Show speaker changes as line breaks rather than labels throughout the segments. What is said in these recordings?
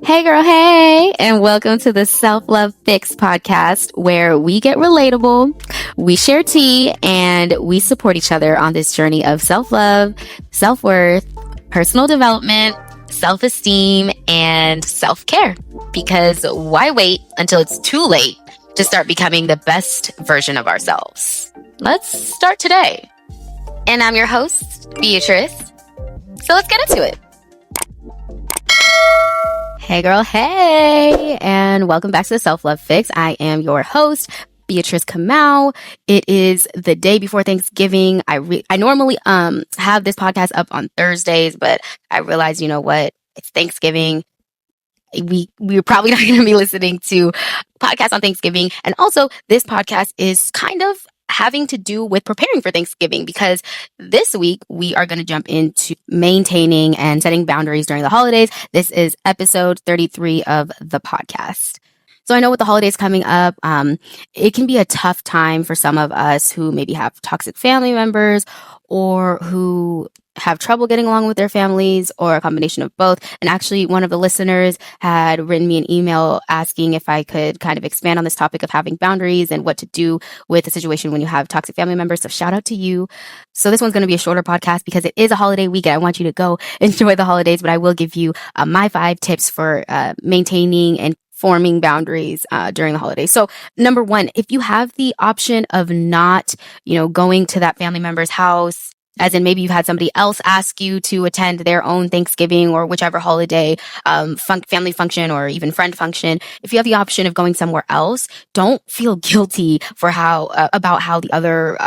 Hey, girl, hey, and welcome to the Self Love Fix podcast, where we get relatable, we share tea, and we support each other on this journey of self love, self worth, personal development, self esteem, and self care. Because why wait until it's too late to start becoming the best version of ourselves? Let's start today. And I'm your host, Beatrice. So let's get into it. Hey, girl, hey, and welcome back to the Self Love Fix. I am your host, Beatrice Kamau. It is the day before Thanksgiving. I normally have this podcast up on Thursdays, but I realized, you know what? It's Thanksgiving. We're probably not going to be listening to podcasts on Thanksgiving. And also, this podcast is kind of having to do with preparing for Thanksgiving, because this week we are going to jump into maintaining and setting boundaries during the holidays. This is episode 33 of the podcast. So I know with the holidays coming up, it can be a tough time for some of us who maybe have toxic family members or who have trouble getting along with their families, or a combination of both. And actually, one of the listeners had written me an email asking if I could kind of expand on this topic of having boundaries and what to do with a situation when you have toxic family members. So shout out to you. So this one's going to be a shorter podcast because it is a holiday weekend. I want you to go enjoy the holidays, but I will give you my 5 tips for maintaining and forming boundaries during the holidays. So number 1, if you have the option of not, going to that family member's house, as in maybe you've had somebody else ask you to attend their own Thanksgiving or whichever holiday, family function or even friend function. If you have the option of going somewhere else, don't feel guilty for about how the other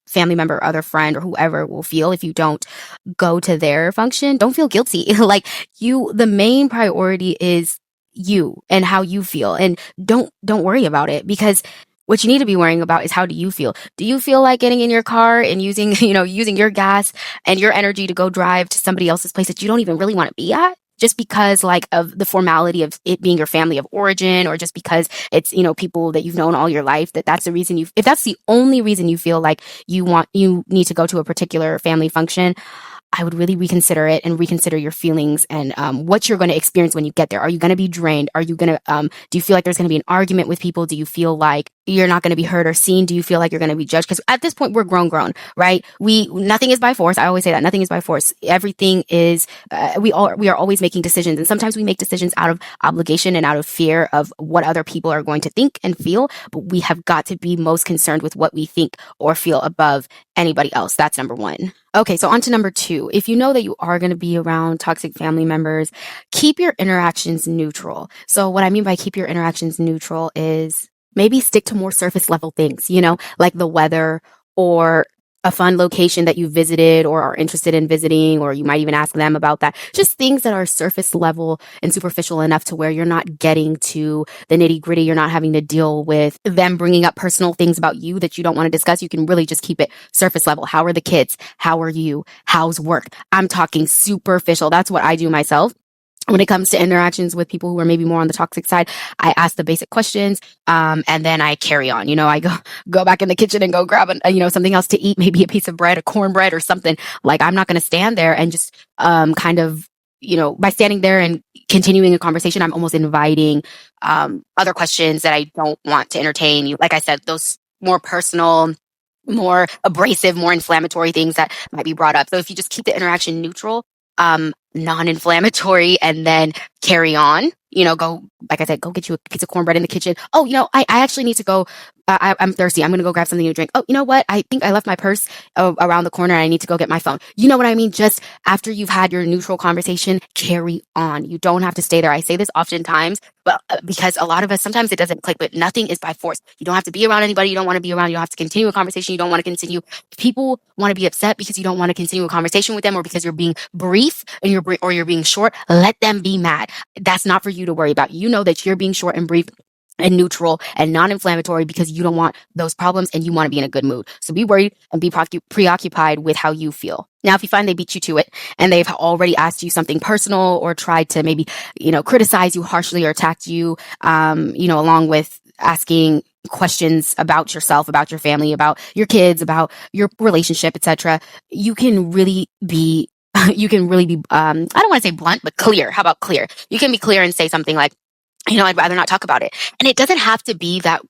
family member, other friend, or whoever will feel if you don't go to their function. Don't feel guilty. The main priority is you and how you feel, and don't worry about it, because what you need to be worrying about is, how do you feel? Do you feel like getting in your car and using your gas and your energy to go drive to somebody else's place that you don't even really want to be at, just because of the formality of it being your family of origin, or just because it's, people that you've known all your life, that's the reason if that's the only reason you feel like you need to go to a particular family function, I would really reconsider it and reconsider your feelings and what you're going to experience when you get there. Are you going to be drained? Are you going to, do you feel like there's going to be an argument with people? Do you feel like you're not going to be heard or seen? Do you feel like you're going to be judged? Because at this point, we're grown, right? Nothing is by force. I always say that nothing is by force. Everything is, we are always making decisions. And sometimes we make decisions out of obligation and out of fear of what other people are going to think and feel. But we have got to be most concerned with what we think or feel above anybody else. That's number 1. Okay, so on to number 2. If you know that you are going to be around toxic family members, keep your interactions neutral. So what I mean by keep your interactions neutral is maybe stick to more surface level things, like the weather, or a fun location that you visited or are interested in visiting, or you might even ask them about that. Just things that are surface level and superficial enough to where you're not getting to the nitty gritty. You're not having to deal with them bringing up personal things about you that you don't want to discuss. You can really just keep it surface level. How are the kids? How are you? How's work? I'm talking superficial. That's what I do myself. When it comes to interactions with people who are maybe more on the toxic side, I ask the basic questions, and then I carry on. I go back in the kitchen and go grab something else to eat, maybe a piece of bread, a cornbread or something. Like, I'm not going to stand there and just by standing there and continuing a conversation, I'm almost inviting other questions that I don't want to entertain. Like I said, those more personal, more abrasive, more inflammatory things that might be brought up. So if you just keep the interaction neutral, non-inflammatory, and then carry on, go, like I said, go get you a piece of cornbread in the kitchen. Oh, I actually need to go. I'm thirsty. I'm going to go grab something to drink. Oh, you know what? I think I left my purse around the corner and I need to go get my phone. You know what I mean? Just after you've had your neutral conversation, carry on. You don't have to stay there. I say this oftentimes, but because a lot of us, sometimes it doesn't click, but nothing is by force. You don't have to be around anybody you don't want to be around. You don't have to continue a conversation you don't want to continue. People want to be upset because you don't want to continue a conversation with them, or because you're being brief and you're being short. Let them be mad. That's not for you to worry about. You know that you're being short and brief and neutral and non-inflammatory because you don't want those problems and you want to be in a good mood. So be worried and be preoccupied with how you feel. Now, if you find they beat you to it and they've already asked you something personal or tried to maybe, criticize you harshly or attacked you, along with asking questions about yourself, about your family, about your kids, about your relationship, etc., you can really be you can really be, I don't want to say blunt, but clear. How about clear? You can be clear and say something like, I'd rather not talk about it. And it doesn't have to be that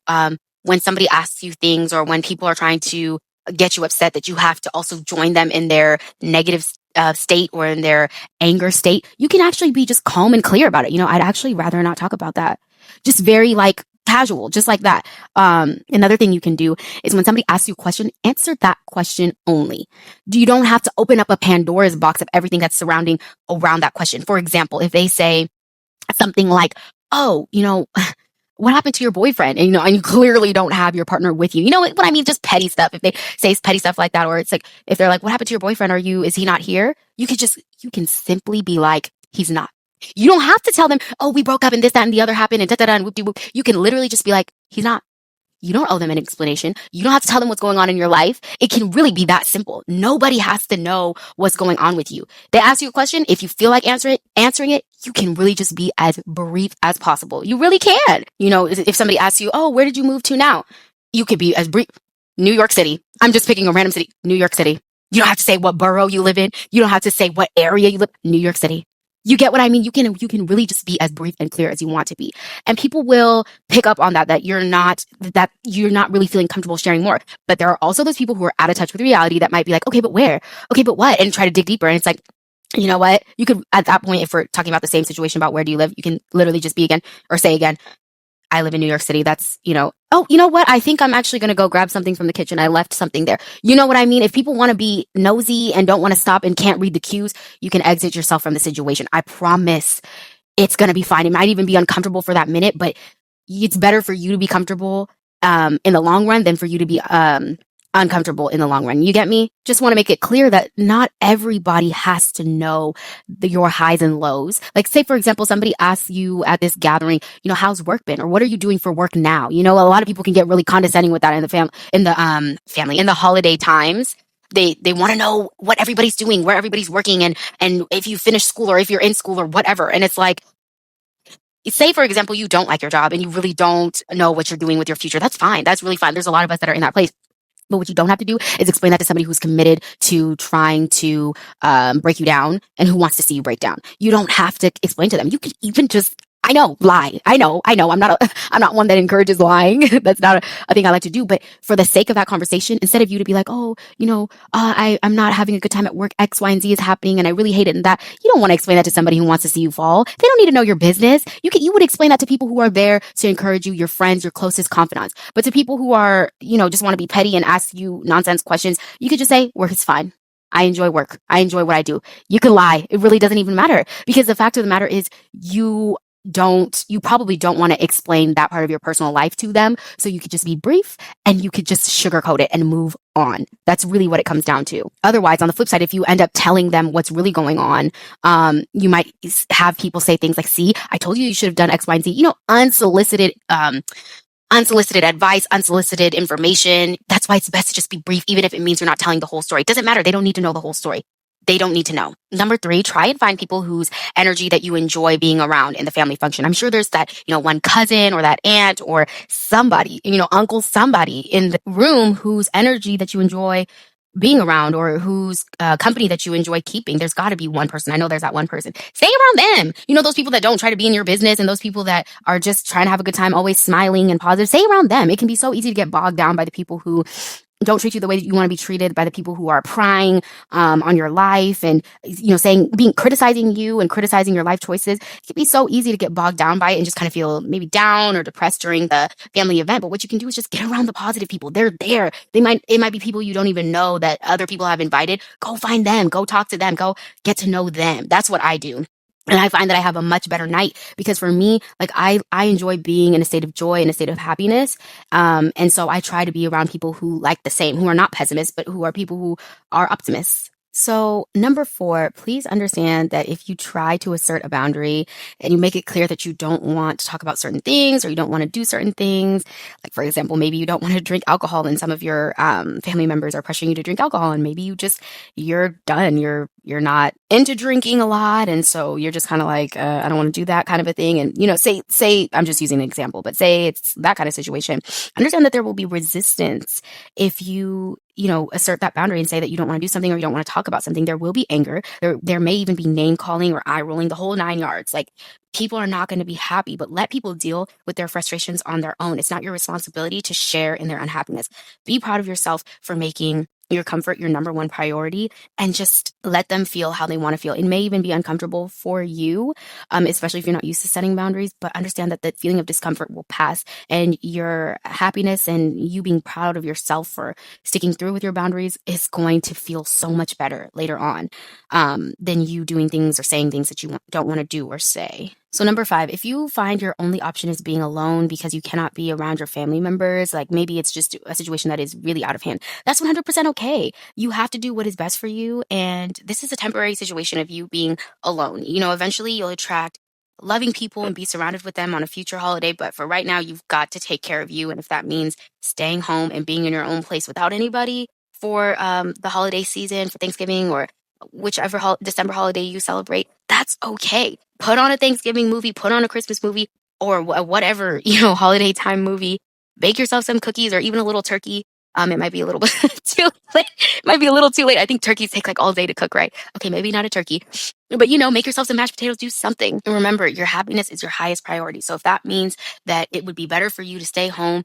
when somebody asks you things or when people are trying to get you upset, that you have to also join them in their negative state or in their anger state. You can actually be just calm and clear about it. I'd actually rather not talk about that. Just very like casual, just like that. Another thing you can do is when somebody asks you a question, answer that question only. You don't have to open up a Pandora's box of everything that's surrounding around that question. For example, if they say something like, oh, what happened to your boyfriend? And, and you clearly don't have your partner with you. You know what I mean? Just petty stuff. If they say petty stuff like that, or it's like, if they're like, what happened to your boyfriend? Is he not here? You can simply be like, he's not. You don't have to tell them, oh, we broke up and this, that, and the other happened and da-da-da and whoop-de-whoop. You can literally just be like, he's not. You don't owe them an explanation. You don't have to tell them what's going on in your life. It can really be that simple. Nobody has to know what's going on with you. They ask you a question. If you feel like answering it, you can really just be as brief as possible. You really can. If somebody asks you, oh, where did you move to now? You could be as brief. New York City. I'm just picking a random city. New York City. You don't have to say what borough you live in. You don't have to say what area you live in. New York City. You get what I mean? You can really just be as brief and clear as you want to be. And people will pick up on that you're not really feeling comfortable sharing more. But there are also those people who are out of touch with reality that might be like, okay, but where? Okay, but what? And try to dig deeper. And it's like, you know what? You could, at that point, if we're talking about the same situation about where do you live, you can literally just be again, or say again, I live in New York City. That's, oh, you know what? I think I'm actually going to go grab something from the kitchen. I left something there. You know what I mean? If people want to be nosy and don't want to stop and can't read the cues, you can exit yourself from the situation. I promise it's going to be fine. It might even be uncomfortable for that minute, but it's better for you to be comfortable in the long run than for you to be uncomfortable in the long run. You get me? Just want to make it clear that not everybody has to know your highs and lows. Like, say, for example, somebody asks you at this gathering, how's work been? Or what are you doing for work now? A lot of people can get really condescending with that in the holiday times. They want to know what everybody's doing, where everybody's working, and if you finish school or if you're in school or whatever. And it's like, say, for example, you don't like your job and you really don't know what you're doing with your future. That's fine. That's really fine. There's a lot of us that are in that place. But what you don't have to do is explain that to somebody who's committed to trying to break you down and who wants to see you break down. You don't have to explain to them. You could even just, lie. I know. I'm not one that encourages lying. That's not a thing I like to do. But for the sake of that conversation, instead of you to be like, oh, I'm not having a good time at work. X, Y, and Z is happening, and I really hate it. And that you don't want to explain that to somebody who wants to see you fall. They don't need to know your business. You would explain that to people who are there to encourage you, your friends, your closest confidants. But to people who are, just want to be petty and ask you nonsense questions, you could just say, work is fine. I enjoy work. I enjoy what I do. You can lie. It really doesn't even matter, because the fact of the matter is you probably don't want to explain that part of your personal life to them. So you could just be brief and you could just sugarcoat it and move on. That's really what it comes down to. Otherwise, on the flip side, if you end up telling them what's really going on, you might have people say things like, see, I told you should have done X, Y, and Z, unsolicited advice, unsolicited information. That's why it's best to just be brief, even if it means you're not telling the whole story. It doesn't matter. They don't need to know the whole story. They don't need to know. Number 3, try and find people whose energy that you enjoy being around in the family function. I'm sure there's that, one cousin or that aunt or somebody, uncle, somebody in the room whose energy that you enjoy being around, or whose company that you enjoy keeping. There's got to be one person. I know there's that one person. Stay around them. Those people that don't try to be in your business and those people that are just trying to have a good time, always smiling and positive. Stay around them. It can be so easy to get bogged down by the people who don't treat you the way that you want to be treated, by the people who are prying on your life and, criticizing you and criticizing your life choices. It can be so easy to get bogged down by it and just kind of feel maybe down or depressed during the family event. But what you can do is just get around the positive people. They're there. It might be people you don't even know that other people have invited. Go find them. Go talk to them. Go get to know them. That's what I do. And I find that I have a much better night, because for me, like I enjoy being in a state of joy, in a state of happiness. And so I try to be around people who like the same, who are not pessimists, but who are people who are optimists. So number 4, please understand that if you try to assert a boundary and you make it clear that you don't want to talk about certain things, or you don't want to do certain things, like for example, maybe you don't want to drink alcohol and some of your family members are pressuring you to drink alcohol, and maybe you're done. You're not into drinking a lot. And so you're just kind of like, I don't want to do that kind of a thing. And, say, I'm just using an example, but say it's that kind of situation. Understand that there will be resistance if you assert that boundary and say that you don't want to do something or you don't want to talk about something, there will be anger. There may even be name calling or eye rolling, the whole 9 yards. Like, people are not going to be happy, but let people deal with their frustrations on their own. It's not your responsibility to share in their unhappiness. Be proud of yourself for making your comfort your number one priority, and just let them feel how they want to feel. It may even be uncomfortable for you, especially if you're not used to setting boundaries, but understand that the feeling of discomfort will pass, and your happiness and you being proud of yourself for sticking through with your boundaries is going to feel so much better later on, than you doing things or saying things that you don't want to do or say. So number 5, if you find your only option is being alone because you cannot be around your family members, like maybe it's just a situation that is really out of hand, that's 100% okay. You have to do what is best for you. And this is a temporary situation of you being alone. Eventually you'll attract loving people and be surrounded with them on a future holiday. But for right now, you've got to take care of you. And if that means staying home and being in your own place without anybody for the holiday season, for Thanksgiving or whichever December holiday you celebrate, that's okay. Put on a Thanksgiving movie, put on a Christmas movie, or whatever, holiday time movie. Bake yourself some cookies or even a little turkey. It might be a little bit too late. It might be a little too late. I think turkeys take like all day to cook, right? Okay, maybe not a turkey, but make yourself some mashed potatoes, do something. And remember, your happiness is your highest priority. So if that means that it would be better for you to stay home,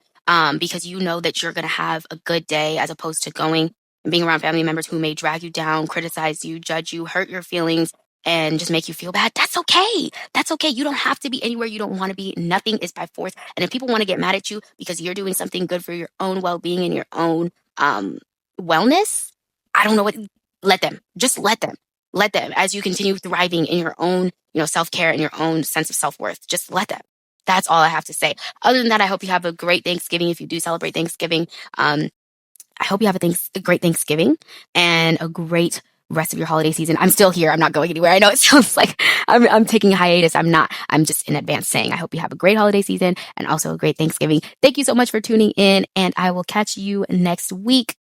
because you know that you're going to have a good day as opposed to going and being around family members who may drag you down, criticize you, judge you, hurt your feelings, and just make you feel bad, that's okay. That's okay. You don't have to be anywhere you don't want to be. Nothing is by force. And if people want to get mad at you because you're doing something good for your own well-being and your own wellness, I don't know what, let them. Just let them. Let them, as you continue thriving in your own, self-care and your own sense of self-worth. Just let them. That's all I have to say. Other than that, I hope you have a great Thanksgiving if you do celebrate Thanksgiving. I hope you have a great Thanksgiving and a great rest of your holiday season. I'm still here. I'm not going anywhere. I know it sounds like I'm taking a hiatus. I'm not. I'm just in advance saying I hope you have a great holiday season and also a great Thanksgiving. Thank you so much for tuning in, and I will catch you next week.